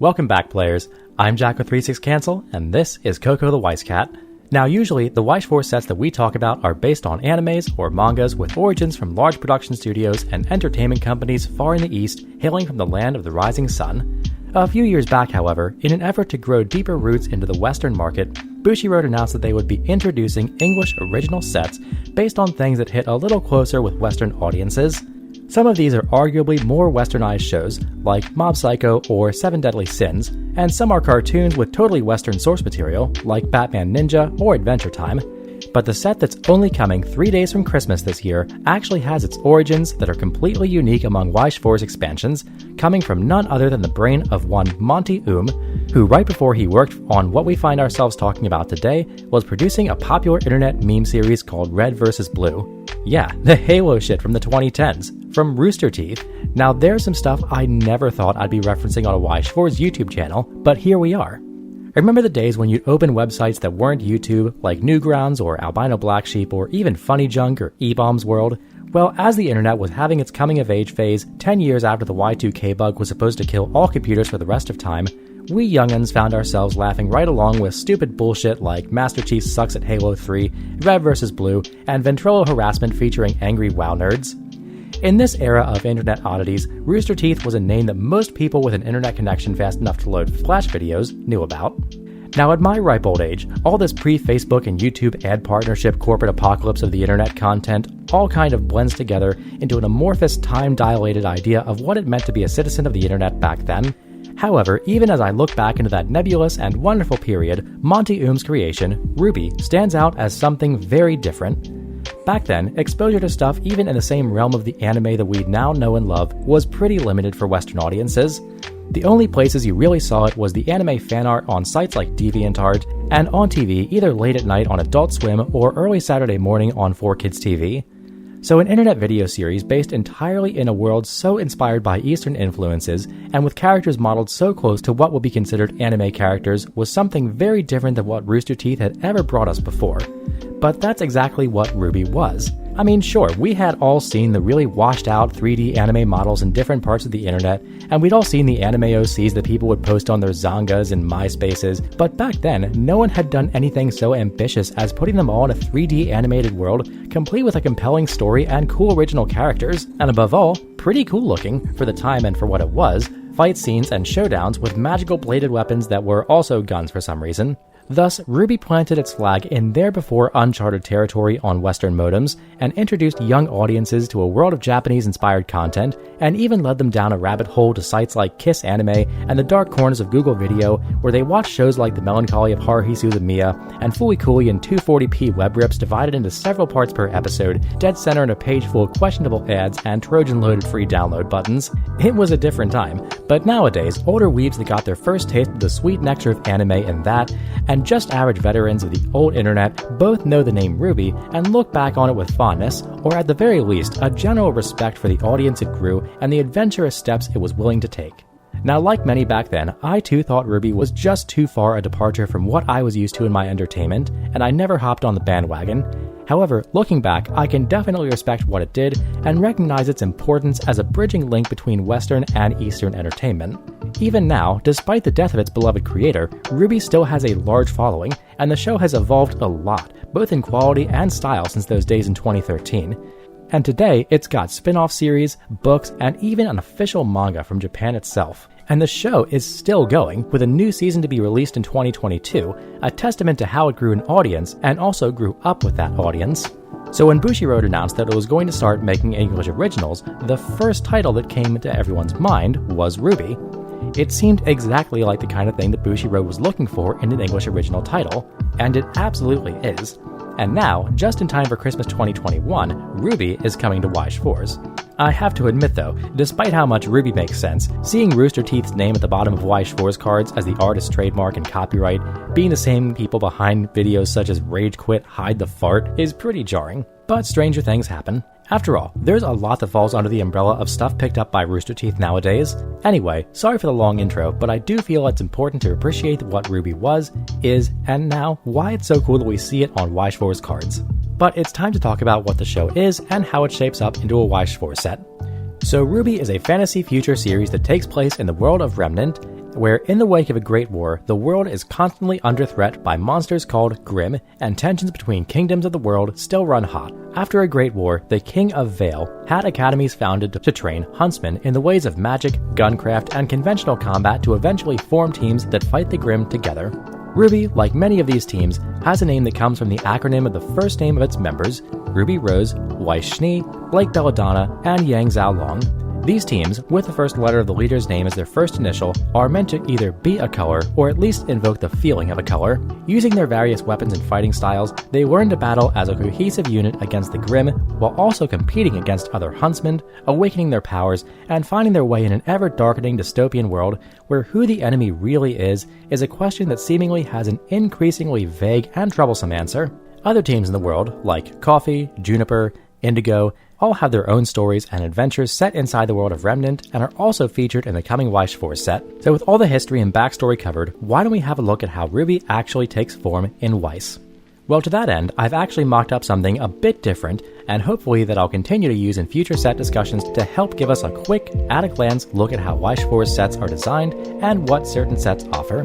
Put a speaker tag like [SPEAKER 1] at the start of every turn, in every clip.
[SPEAKER 1] Welcome back, players. I'm Jacko36Cancel, and this is Coco the Weiss Cat. Now, usually, the Weiss Force sets that we talk about are based on animes or mangas with origins from large production studios and entertainment companies far in the east, hailing from the land of the rising sun. A few years back, however, in an effort to grow deeper roots into the Western market, Bushiroad announced that they would be introducing English original sets based on things that hit a little closer with Western audiences. Some of these are arguably more westernized shows, like Mob Psycho or Seven Deadly Sins, and some are cartoons with totally Western source material, like Batman Ninja or Adventure Time. But the set that's only coming 3 days from Christmas this year actually has its origins that are completely unique among Weiss Force expansions, coming from none other than the brain of one Monty who right before he worked on what we find ourselves talking about today, was producing a popular internet meme series called Red vs. Blue. Yeah, the Halo shit from the 2010s, from Rooster Teeth. Now there's some stuff I never thought I'd be referencing on a Weiss Force YouTube channel, but here we are. Remember the days when you'd open websites that weren't YouTube, like Newgrounds or Albino Black Sheep or even Funny Junk or E-Bomb's World? Well, as the internet was having its coming-of-age phase 10 years after the Y2K bug was supposed to kill all computers for the rest of time, we young'uns found ourselves laughing right along with stupid bullshit like Master Chief sucks at Halo 3, Red vs. Blue, and Ventrilo harassment featuring angry WoW nerds. In this era of internet oddities, Rooster Teeth was a name that most people with an internet connection fast enough to load Flash videos knew about. Now at my ripe old age, all this pre-Facebook and YouTube ad partnership corporate apocalypse of the internet content all kind of blends together into an amorphous time-dilated idea of what it meant to be a citizen of the internet back then. However, even as I look back into that nebulous and wonderful period, Monty Oom's creation, RWBY, stands out as something very different. Back then, exposure to stuff even in the same realm of the anime that we now know and love was pretty limited for Western audiences. The only places you really saw it was the anime fan art on sites like DeviantArt, and on TV either late at night on Adult Swim or early Saturday morning on 4Kids TV. So an internet video series based entirely in a world so inspired by Eastern influences and with characters modeled so close to what would be considered anime characters was something very different than what Rooster Teeth had ever brought us before. But that's exactly what RWBY was. I mean, sure, we had all seen the really washed out 3D anime models in different parts of the internet, and we'd all seen the anime OCs that people would post on their Zangas and MySpaces, but back then, no one had done anything so ambitious as putting them all in a 3D animated world, complete with a compelling story and cool original characters, and above all, pretty cool looking, for the time and for what it was, fight scenes and showdowns with magical bladed weapons that were also guns for some reason. Thus, RWBY planted its flag in there-before uncharted territory on Western modems and introduced young audiences to a world of Japanese-inspired content, and even led them down a rabbit hole to sites like Kiss Anime and the dark corners of Google Video, where they watched shows like The Melancholy of Haruhi Suzumiya and Fooly Cooly in 240p web rips divided into several parts per episode, dead center in a page full of questionable ads and Trojan-loaded free download buttons. It was a different time, but nowadays, older weebs that got their first taste of the sweet nectar of anime and that, and just average veterans of the old internet both know the name RWBY and look back on it with fondness, or at the very least, a general respect for the audience it grew and the adventurous steps it was willing to take. Now, like many back then, I too thought RWBY was just too far a departure from what I was used to in my entertainment, and I never hopped on the bandwagon. However, looking back, I can definitely respect what it did and recognize its importance as a bridging link between Western and Eastern entertainment. Even now, despite the death of its beloved creator, RWBY still has a large following, and the show has evolved a lot, both in quality and style since those days in 2013. And today, it's got spin-off series, books, and even an official manga from Japan itself. And the show is still going, with a new season to be released in 2022, a testament to how it grew an audience and also grew up with that audience. So when Bushiroad announced that it was going to start making English originals, the first title that came into everyone's mind was RWBY. It seemed exactly like the kind of thing that Bushiroad was looking for in an English original title, and it absolutely is. And now, just in time for Christmas 2021, RWBY is coming to Weiss Force. I have to admit though, despite how much RWBY makes sense, seeing Rooster Teeth's name at the bottom of Weiss Force cards as the artist's trademark and copyright, being the same people behind videos such as Rage Quit, Hide the Fart, is pretty jarring. But stranger things happen. After all, there's a lot that falls under the umbrella of stuff picked up by Rooster Teeth nowadays. Anyway, sorry for the long intro, but I do feel it's important to appreciate what RWBY was, is, and now why it's so cool that we see it on Weiss Force cards. But it's time to talk about what the show is and how it shapes up into a Weiss Force set. So RWBY is a fantasy future series that takes place in the world of Remnant, where in the wake of a great war, the world is constantly under threat by monsters called Grimm, and tensions between kingdoms of the world still run hot. After a great war, the King of Vale had academies founded to train huntsmen in the ways of magic, guncraft, and conventional combat to eventually form teams that fight the Grimm together. RWBY, like many of these teams, has a name that comes from the acronym of the first name of its members: Ruby Rose, Weiss Schnee, Blake Belladonna, and Yang Zhao Long. These teams, with the first letter of the leader's name as their first initial, are meant to either be a color or at least invoke the feeling of a color. Using their various weapons and fighting styles, they learn to battle as a cohesive unit against the Grimm, while also competing against other huntsmen, awakening their powers, and finding their way in an ever-darkening dystopian world where who the enemy really is a question that seemingly has an increasingly vague and troublesome answer. Other teams in the world, like Coffee, Juniper, Indigo, all have their own stories and adventures set inside the world of Remnant and are also featured in the coming Weiss Force set. So with all the history and backstory covered, why don't we have a look at how RWBY actually takes form in Weiss? Well, to that end, I've actually mocked up something a bit different, and hopefully that I'll continue to use in future set discussions to help give us a quick, at-a-glance look at how Weiss Force sets are designed and what certain sets offer.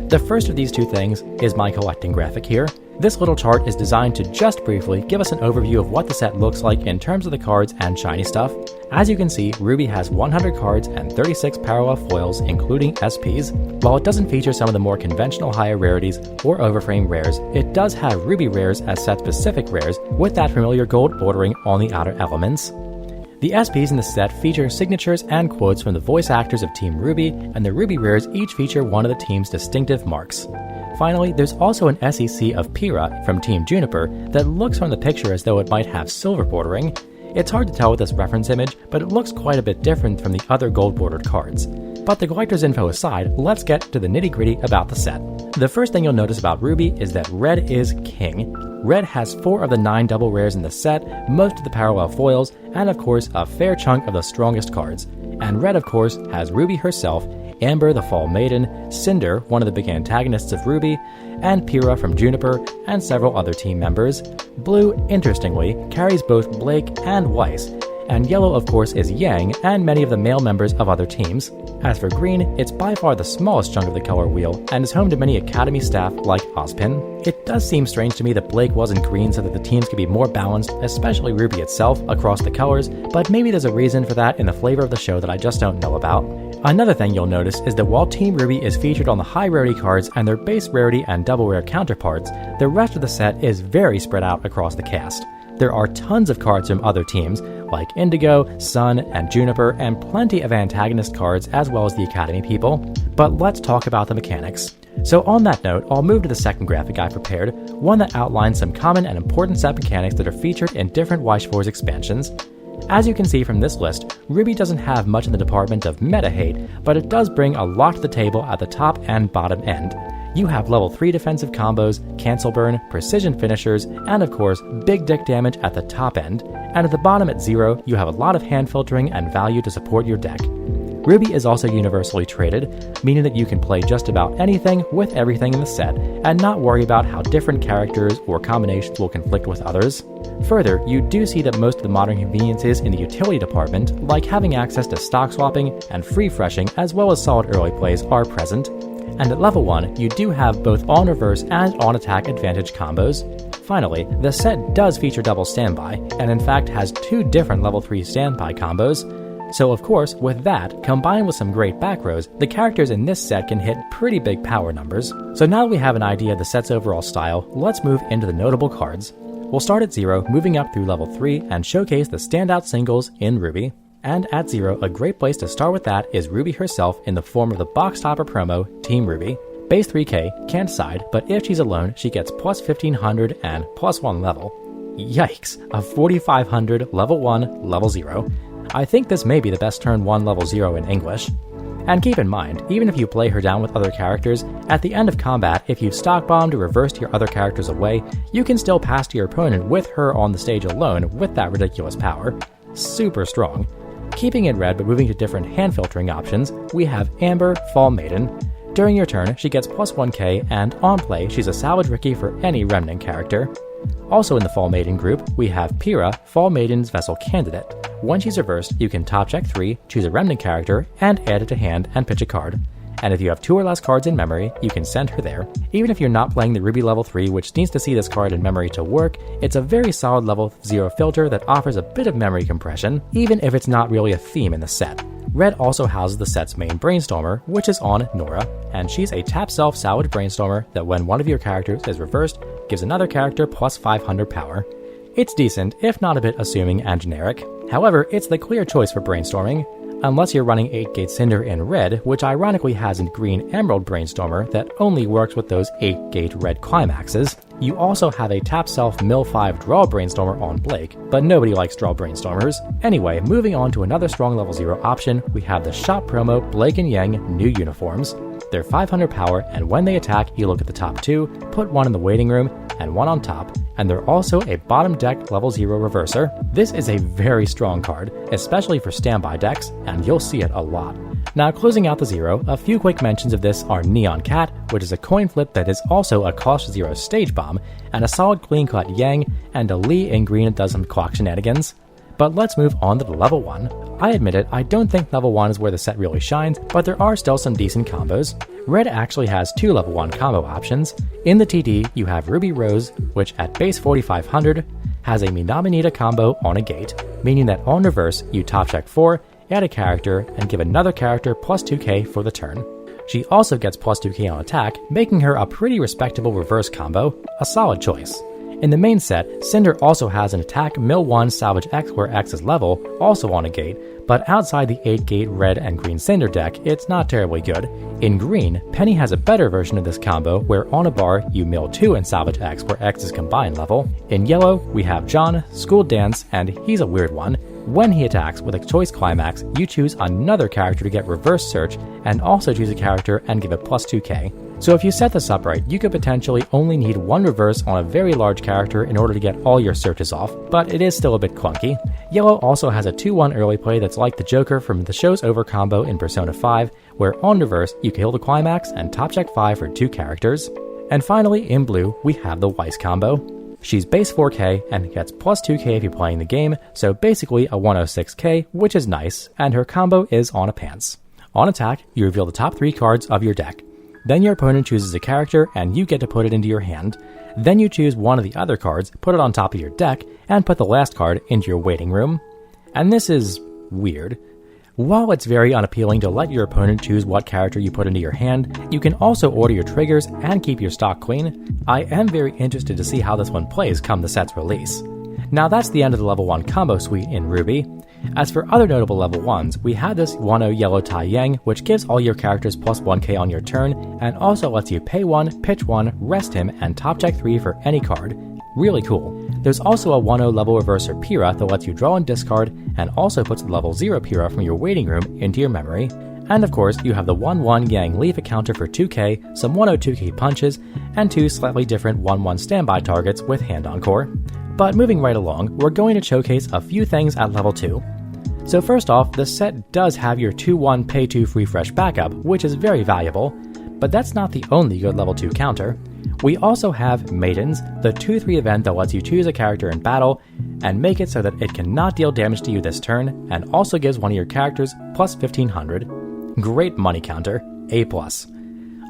[SPEAKER 1] The first of these two things is my collecting graphic here. This little chart is designed to just briefly give us an overview of what the set looks like in terms of the cards and shiny stuff. As you can see, RWBY has 100 cards and 36 parallel foils, including SPs. While it doesn't feature some of the more conventional higher rarities or overframe rares, it does have RWBY rares as set-specific rares, with that familiar gold bordering on the outer elements. The SPs in the set feature signatures and quotes from the voice actors of Team RWBY, and the RWBY rares each feature one of the team's distinctive marks. Finally, there's also an SEC of Pyrrha from Team Juniper that looks from the picture as though it might have silver bordering. It's hard to tell with this reference image, but it looks quite a bit different from the other gold-bordered cards. But the collector's info aside, let's get to the nitty-gritty about the set. The first thing you'll notice about RWBY is that red is king. Red has 4 of the 9 double rares in the set, most of the parallel foils, and of course a fair chunk of the strongest cards. And red, of course, has RWBY herself, Amber the Fall Maiden, Cinder, one of the big antagonists of RWBY, and Pyrrha from Juniper, and several other team members. Blue, interestingly, carries both Blake and Weiss, and yellow, of course, is Yang and many of the male members of other teams. As for green, it's by far the smallest chunk of the color wheel, and is home to many Academy staff like Ozpin. It does seem strange to me that Blake wasn't green so that the teams could be more balanced, especially RWBY itself, across the colors, but maybe there's a reason for that in the flavor of the show that I just don't know about. Another thing you'll notice is that while Team RWBY is featured on the high rarity cards and their base rarity and double rare counterparts, the rest of the set is very spread out across the cast. There are tons of cards from other teams, like Indigo, Sun, and Juniper, and plenty of antagonist cards as well as the Academy people. But let's talk about the mechanics. So on that note, I'll move to the second graphic I prepared, one that outlines some common and important set mechanics that are featured in different Weiss Force expansions. As you can see from this list, RWBY doesn't have much in the department of meta hate, but it does bring a lot to the table at the top and bottom end. You have level 3 defensive combos, cancel burn, precision finishers, and of course, big dick damage at the top end. And at the bottom at 0, you have a lot of hand filtering and value to support your deck. RWBY is also universally traded, meaning that you can play just about anything with everything in the set, and not worry about how different characters or combinations will conflict with others. Further, you do see that most of the modern conveniences in the utility department, like having access to stock swapping and free freshing as well as solid early plays, are present. And at level 1, you do have both on reverse and on attack advantage combos. Finally, the set does feature double standby, and in fact has 2 different level 3 standby combos. So of course, with that, combined with some great back rows, the characters in this set can hit pretty big power numbers. So now that we have an idea of the set's overall style, let's move into the notable cards. We'll start at 0, moving up through level 3, and showcase the standout singles in RWBY. And at 0, a great place to start with that is RWBY herself in the form of the box topper promo, Team RWBY. Base 3k, can't side, but if she's alone, she gets plus 1500 and plus 1 level. Yikes, a 4500 level 1, level 0. I think this may be the best turn 1 level 0 in English. And keep in mind, even if you play her down with other characters, at the end of combat, if you've stock bombed or reversed your other characters away, you can still pass to your opponent with her on the stage alone with that ridiculous power. Super strong. Keeping in red but moving to different hand filtering options, we have Amber, Fall Maiden. During your turn, she gets plus 1k, and on play, she's a salvage Ricky for any Remnant character. Also in the Fall Maiden group, we have Pyrrha, Fall Maiden's Vessel Candidate. When she's reversed, you can top check 3, choose a Remnant character, and add it to hand and pitch a card. and if you have 2 or less cards in memory, you can send her there. Even if you're not playing the RWBY level 3, which needs to see this card in memory to work, it's a very solid level 0 filter that offers a bit of memory compression, even if it's not really a theme in the set. Red also houses the set's main Brainstormer, which is on Nora, and she's a tap self salvage Brainstormer that when one of your characters is reversed, gives another character plus 500 power. It's decent, if not a bit assuming and generic. However, it's the clear choice for brainstorming, unless you're running 8-gate Cinder in red, which ironically has a green Emerald Brainstormer that only works with those 8-gate red climaxes. You also have a tap self mill 5 draw Brainstormer on Blake, but nobody likes draw Brainstormers. Anyway, moving on to another strong level 0 option, we have the shop promo Blake and Yang new uniforms. They're 500 power, and when they attack, you look at the top 2, put 1 in the waiting room, and 1 on top, and they're also a bottom deck level 0 reverser. This is a very strong card, especially for standby decks, and you'll see it a lot. Now closing out the 0, a few quick mentions of this are Neon Cat, which is a coin flip that is also a cost 0 stage bomb, and a solid clean cut Yang, and a Lee in green that does some clock shenanigans. But let's move on to the level 1. I admit it, I don't think level 1 is where the set really shines, but there are still some decent combos. Red actually has 2 level 1 combo options. In the TD, you have Ruby Rose, which at base 4500 has a Minaminita combo on a gate, meaning that on reverse, you top check 4, add a character, and give another character plus 2k for the turn. She also gets plus 2k on attack, making her a pretty respectable reverse combo, a solid choice. In the main set, Cinder also has an attack mill 1 salvage X where X is level, also on a gate, but outside the 8-gate red and green Cinder deck, it's not terribly good. In green, Penny has a better version of this combo where on a bar you mill 2 and salvage X where X is combined level. In yellow, we have John, School Dance, and he's a weird one. When he attacks with a choice climax, you choose another character to get reverse search, and also choose a character and give it plus 2k. So if you set this up right, you could potentially only need 1 reverse on a very large character in order to get all your searches off, but it is still a bit clunky. Yellow also has a 2-1 early play that's like the Joker from the Show's Over combo in Persona 5, where on reverse, you kill the climax and top check 5 for 2 characters. And finally, in blue, we have the Weiss combo. She's base 4k and gets plus 2k if you're playing the game, so basically a 106k, which is nice, and her combo is on a pants. On attack, you reveal the top 3 cards of your deck. Then your opponent chooses a character and you get to put it into your hand. Then you choose one of the other cards, put it on top of your deck, and put the last card into your waiting room. And this is weird. While it's very unappealing to let your opponent choose what character you put into your hand, you can also order your triggers and keep your stock clean. I am very interested to see how this one plays come the set's release. Now that's the end of the level 1 combo suite in RWBY. As for other notable level 1s, we have this 1-0 yellow Tai Yang, which gives all your characters plus 1k on your turn, and also lets you pay 1, pitch 1, rest him, and top check 3 for any card. Really cool. There's also a 1-0 level reverser Pyrrha that lets you draw and discard, and also puts the level 0 Pyrrha from your waiting room into your memory. And of course, you have the 1-1 Yang leave a counter for 2k, some 102k punches, and 2 slightly different 1-1 standby targets with hand encore. But moving right along, we're going to showcase a few things at level 2. So first off, the set does have your 2-1 pay 2 free fresh backup, which is very valuable, but that's not the only good level 2 counter. We also have Maidens, the 2-3 event that lets you choose a character in battle and make it so that it cannot deal damage to you this turn, and also gives one of your characters plus 1500. Great money counter, A+.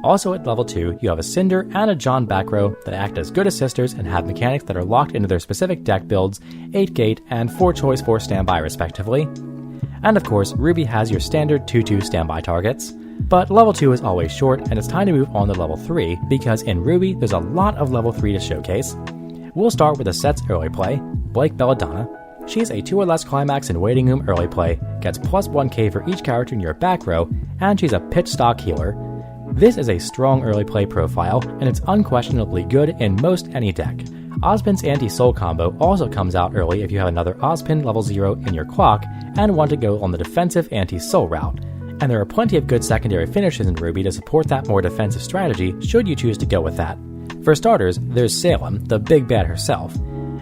[SPEAKER 1] Also at level 2, you have a Cinder and a John back row that act as good assisters and have mechanics that are locked into their specific deck builds, 8-gate and 4 choice 4 standby respectively. And of course, RWBY has your standard 2-2 standby targets. But level 2 is always short, and it's time to move on to level 3, because in RWBY there's a lot of level 3 to showcase. We'll start with the set's early play, Blake Belladonna. She's a 2 or less climax in waiting room early play, gets plus 1k for each character in your back row, and she's a pitch stock healer. This is a strong early play profile, and it's unquestionably good in most any deck. Ozpin's anti-soul combo also comes out early if you have another Ozpin level 0 in your clock and want to go on the defensive anti-soul route. And there are plenty of good secondary finishes in RWBY to support that more defensive strategy should you choose to go with that. For starters, there's Salem, the big bad herself.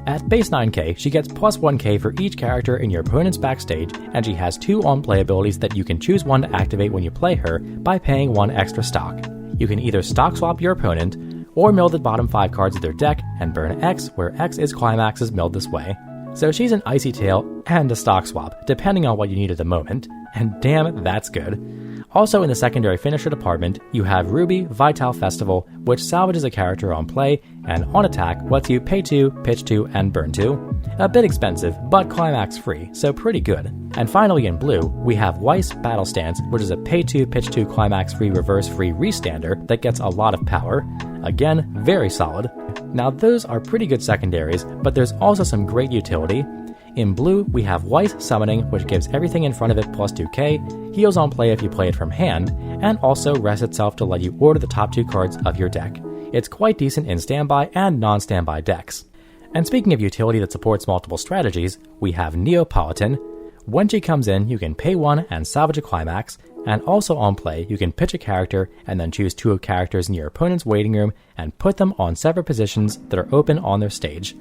[SPEAKER 1] At base 9k, she gets plus 1k for each character in your opponent's backstage, and she has 2 on-play abilities that you can choose one to activate when you play her by paying 1 extra stock. You can either stock swap your opponent, or mill the bottom 5 cards of their deck and burn X, where X is climaxes milled this way. So she's an Icy Tail and a stock swap, depending on what you need at the moment, and damn, that's good. Also in the secondary finisher department, you have RWBY Vital Festival, which salvages a character on play, and on attack lets you pay 2, pitch 2, and burn 2. A bit expensive, but climax free, so pretty good. And finally in blue, we have Weiss Battle Stance, which is a pay 2, pitch 2, climax free, reverse free restander that gets a lot of power. Again, very solid. Now those are pretty good secondaries, but there's also some great utility. In blue, we have Weiss Summoning, which gives everything in front of it plus 2k, heals on play if you play it from hand, and also rests itself to let you order the top 2 cards of your deck. It's quite decent in standby and non-standby decks. And speaking of utility that supports multiple strategies, we have Neapolitan. When she comes in, you can pay 1 and salvage a climax, and also on play, you can pitch a character and then choose 2 characters in your opponent's waiting room and put them on separate positions that are open on their stage.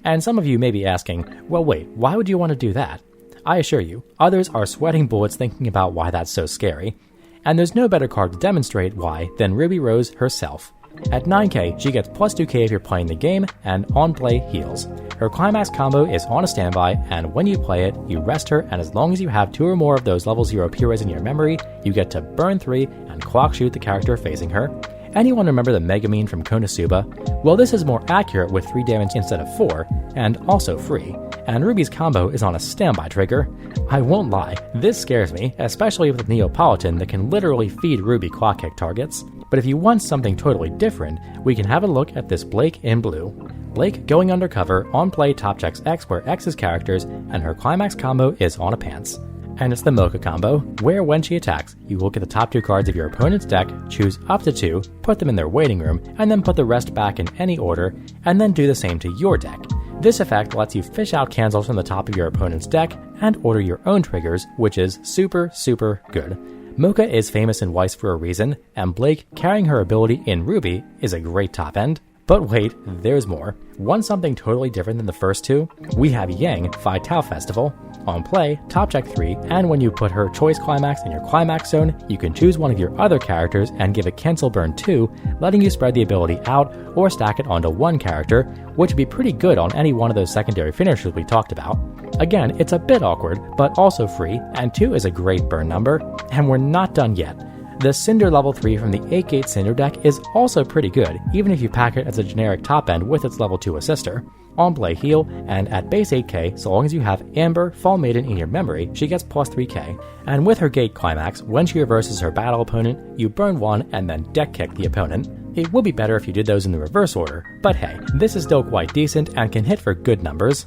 [SPEAKER 1] And some of you may be asking, well wait, why would you want to do that? I assure you, others are sweating bullets thinking about why that's so scary. And there's no better card to demonstrate why than Ruby Rose herself. At 9k, she gets plus 2k if you're playing the game, and on play heals. Her climax combo is on a standby, and when you play it, you rest her, and as long as you have 2 or more of those level 0 Puras in your memory, you get to burn 3 and clock shoot the character facing her. Anyone remember the Megamine from Konosuba? Well, this is more accurate with 3 damage instead of 4, and also free. And Ruby's combo is on a standby trigger. I won't lie, this scares me, especially with Neapolitan that can literally feed Ruby clock kick targets. But if you want something totally different, we can have a look at this Blake in blue. Blake going undercover, on play top checks X where X is characters, and her climax combo is on a pants. And it's the Mocha combo, where when she attacks, you look at the top 2 cards of your opponent's deck, choose up to 2, put them in their waiting room, and then put the rest back in any order, and then do the same to your deck. This effect lets you fish out cancels from the top of your opponent's deck, and order your own triggers, which is super, super good. Mocha is famous in Weiss for a reason, and Blake carrying her ability in RWBY is a great top end. But wait, there's more. Want something totally different than the first 2? We have Yang Vital Festival. On play, top check 3, and when you put her choice climax in your climax zone, you can choose one of your other characters and give it cancel burn 2, letting you spread the ability out or stack it onto one character, which would be pretty good on any one of those secondary finishers we talked about. Again, it's a bit awkward, but also free, and 2 is a great burn number, and we're not done yet. The Cinder level 3 from the 8-gate Cinder deck is also pretty good, even if you pack it as a generic top end with its level 2 assister. On play heal, and at base 8k, so long as you have Amber, Fall Maiden in your memory, she gets plus 3k. And with her gate climax, when she reverses her battle opponent, you burn 1 and then deck kick the opponent. It would be better if you did those in the reverse order, but hey, this is still quite decent and can hit for good numbers.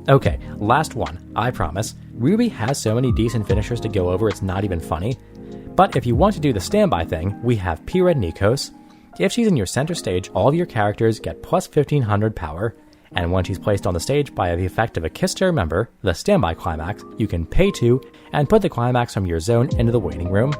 [SPEAKER 1] Okay, last one, I promise. RWBY has so many decent finishers to go over it's not even funny. But if you want to do the standby thing, we have Pira Nikos. If she's in your center stage, all of your characters get plus 1500 power, and when she's placed on the stage by the effect of a Kiss to Remember, the standby climax, you can pay 2 and put the climax from your zone into the waiting room.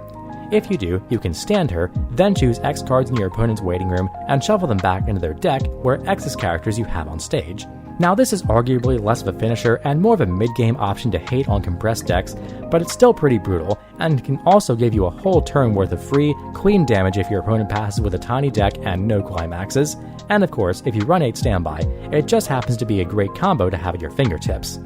[SPEAKER 1] If you do, you can stand her, then choose X cards in your opponent's waiting room and shuffle them back into their deck where X is characters you have on stage. Now this is arguably less of a finisher and more of a mid-game option to hate on compressed decks, but it's still pretty brutal, and can also give you a whole turn worth of free, clean damage if your opponent passes with a tiny deck and no climaxes. And of course, if you run 8 standby, it just happens to be a great combo to have at your fingertips.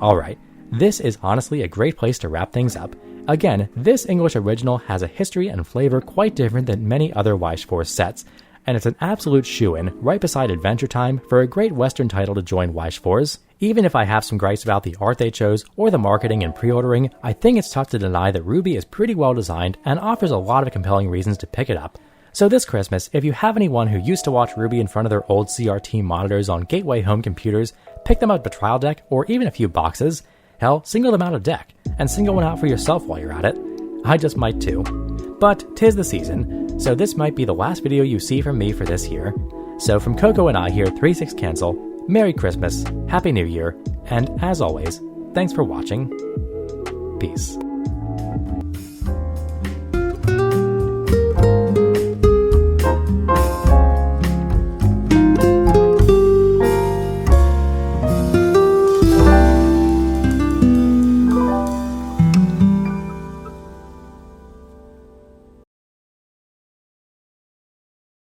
[SPEAKER 1] Alright, this is honestly a great place to wrap things up. Again, this English original has a history and flavor quite different than many other Weiss Force sets, and it's an absolute shoo-in, right beside Adventure Time, for a great Western title to join Weiss Force. Even if I have some gripes about the art they chose, or the marketing and pre-ordering, I think it's tough to deny that RWBY is pretty well designed and offers a lot of compelling reasons to pick it up. So this Christmas, if you have anyone who used to watch RWBY in front of their old CRT monitors on gateway home computers, pick them up a trial deck, or even a few boxes. Hell, single them out a deck, and single one out for yourself while you're at it. I just might too. But 'tis the season, so this might be the last video you see from me for this year. So from Coco and I here at 36 Cancel, Merry Christmas, Happy New Year, and as always, thanks for watching. Peace.